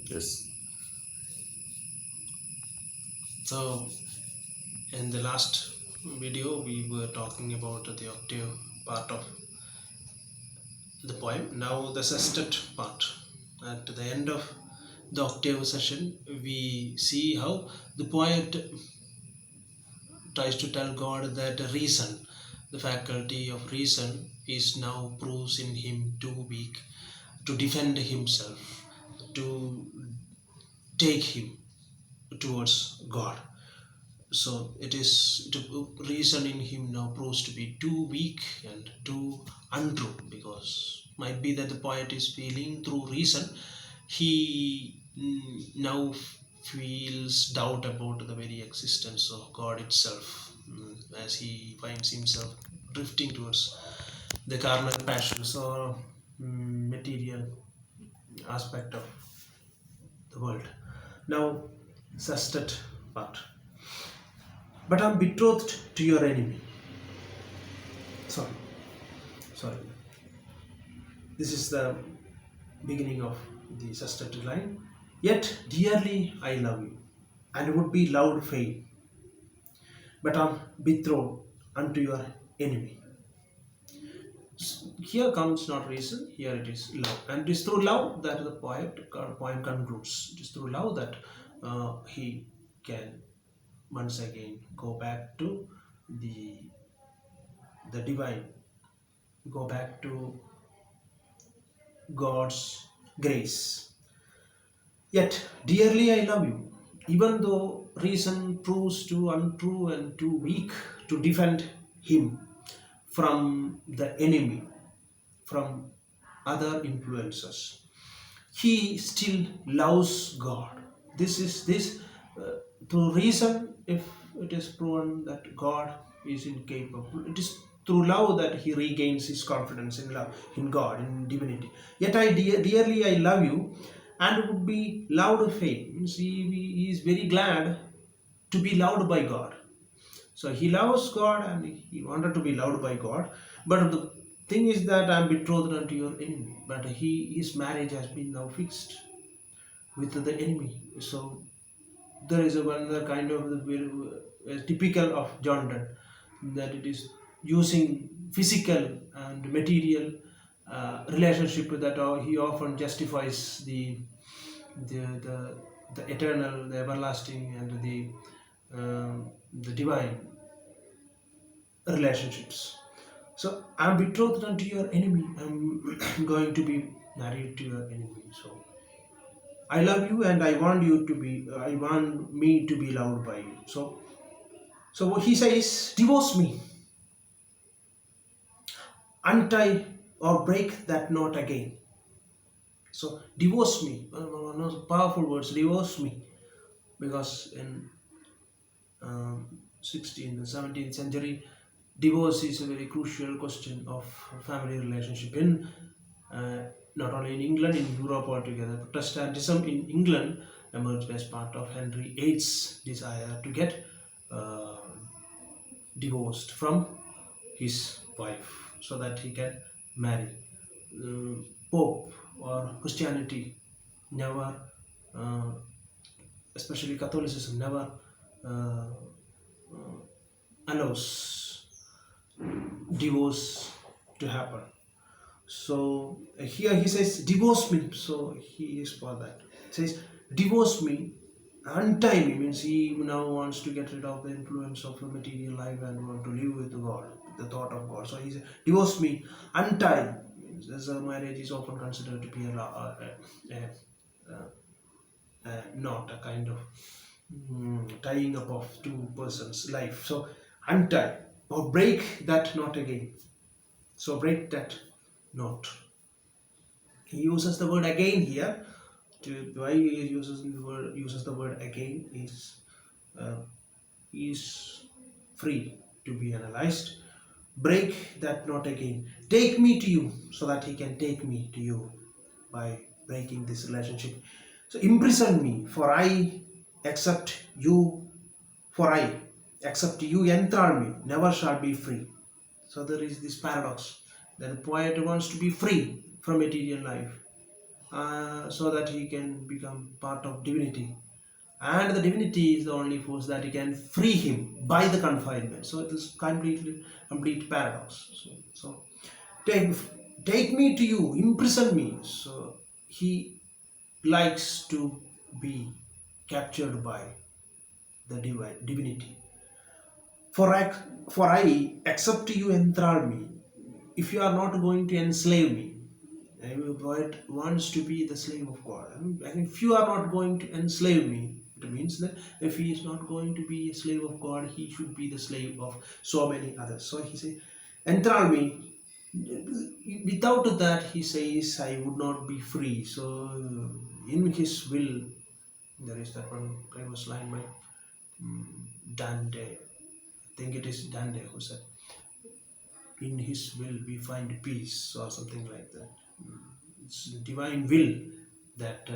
Yes. So, in the last video, we were talking about the octave part of the poem. Now, the sestet part. At the end of the octave session, we see how the poet tries to tell God that reason, the faculty of reason, is now proves in him too weak to defend himself, to take him towards God. So it is to reason in him now proves to be too weak and too untrue, because might be that the poet is feeling through reason he now feels doubt about the very existence of God itself, as he finds himself drifting towards the carnal passions or material aspect of the world. Now, sestet part. But I'm betrothed to your enemy. Sorry, sorry. This is the beginning of the sestet line. Yet dearly I love you, and would be loud fain, but I'm betrothed unto your enemy. Here comes not reason, here it is love. And it is through love that the poem concludes. It is through love that he can once again go back to the divine, go back to God's grace. Yet dearly I love you, even though reason proves too untrue and too weak to defend him from the enemy, from other influences. He still loves God. This is this through reason. If it is proven that God is incapable, it is through love that he regains his confidence in love, in God, in divinity. Yet dearly I love you, and would be loved faith. Means he is very glad to be loved by God. So he loves God and he wanted to be loved by God. But the thing is that I am betrothed unto your enemy. But his marriage has been now fixed with the enemy. So there is a one other kind of typical of John Donne, that it is using physical and material relationship that he often justifies the the, the eternal, the everlasting, and the divine relationships. So I'm betrothed unto your enemy. I'm going to be married to your enemy. So I love you, and I want you to be. I want me to be loved by you. So what he says, divorce me, untie or break that knot again. So divorce me. One of those powerful words, divorce me, because in 16th and 17th century, divorce is a very crucial question of family relationship in uh, not only in England, in Europe altogether. Protestantism in England emerged as part of Henry VIII's desire to get uh, divorced from his wife so that he can marry. Pope or Christianity never, uh, especially Catholicism, never uh, allows divorce to happen. So here he says, divorce me. So he is for that. He says, divorce me, untie me, means he now wants to get rid of the influence of the material life and want to live with God, the thought of God. So he says, divorce me, untie. Means as a marriage is often considered to be not a kind of tying up of two persons' life. So untie or break that knot again. So break that knot. He uses the word again here. Why he uses the word again uh, is free to be analyzed. Break that knot again. Take me to you, so that he can take me to you by breaking this relationship. So imprison me, for I accept you, for I accept you enthrall me, never shall be free. So there is this paradox that the poet wants to be free from material life, so that he can become part of divinity, and the divinity is the only force that he can free him by the confinement. So it is complete paradox. So take take me to you, imprison me. So he likes to be captured by the divinity. For I accept you enthrall me. If you are not going to enslave me, a poet wants to be the slave of God. And if you are not going to enslave me, it means that if he is not going to be a slave of God, he should be the slave of so many others. So he says, enthrall me. Without that, he says, I would not be free. So in his will, there is that one famous line by Dante. I think it is Dante who said, in his will we find peace, or something like that. It's divine will that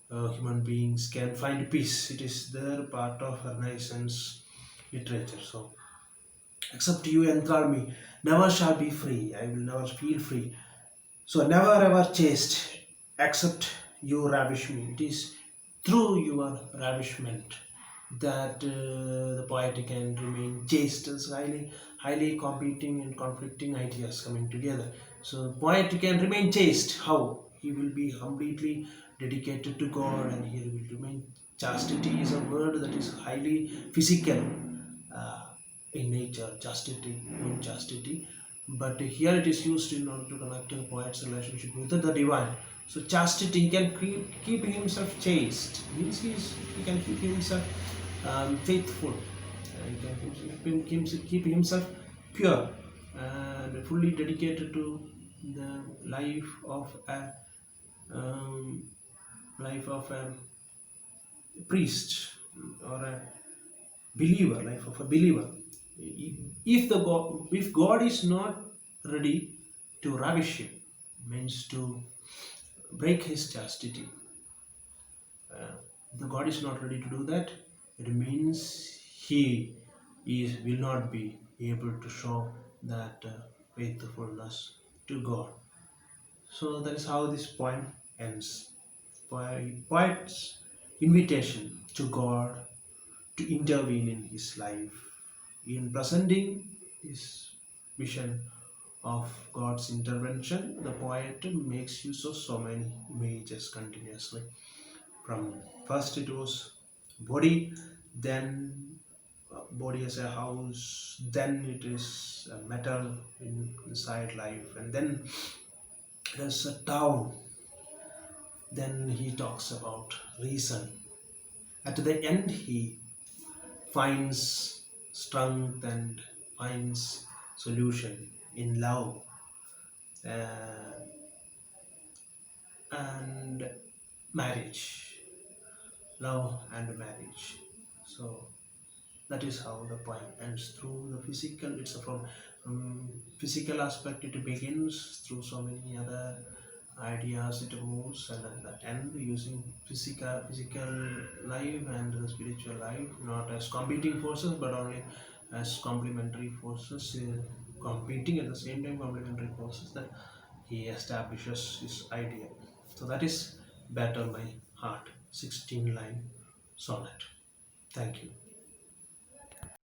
human beings can find peace. It is their part of Renaissance literature. So, except you enthrall me, never shall be free. I will never feel free. So, never ever chaste, except you ravish me. It is through your ravishment that the poet can remain chaste. It's highly competing and conflicting ideas coming together. So the poet can remain chaste. How? He will be completely dedicated to God, and he will remain. Chastity is a word that is highly physical uh, in nature. Chastity, in chastity, but here it is used in order to connect the poet's relationship with the divine. So chastity, he can keep himself chaste. Means he can keep himself faithful. Keep himself pure and fully dedicated to the um, life of a priest or a believer, life of a believer. If God is not ready to ravish him, means to break his chastity, the God is not ready to do that, it means he will not be able to show that faithfulness to God. So that is how this poem ends. Poet's invitation to God to intervene in his life in presenting his vision of God's intervention. The poet makes use of so many images continuously. From first it was body, then body as a house, then it is a metal inside life, and then there's a town. Then he talks about reason. At the end, he finds strength and finds solution in love uh, and marriage. Love and marriage. So that is how the poem ends, through the physical. It's from physical aspect it begins, through so many other ideas it moves, and at the end using physical life and the spiritual life not as competing forces but only as complementary forces, competing at the same time, complementary forces, that he establishes his idea. So that is Better My Heart, 16 line sonnet. Thank you.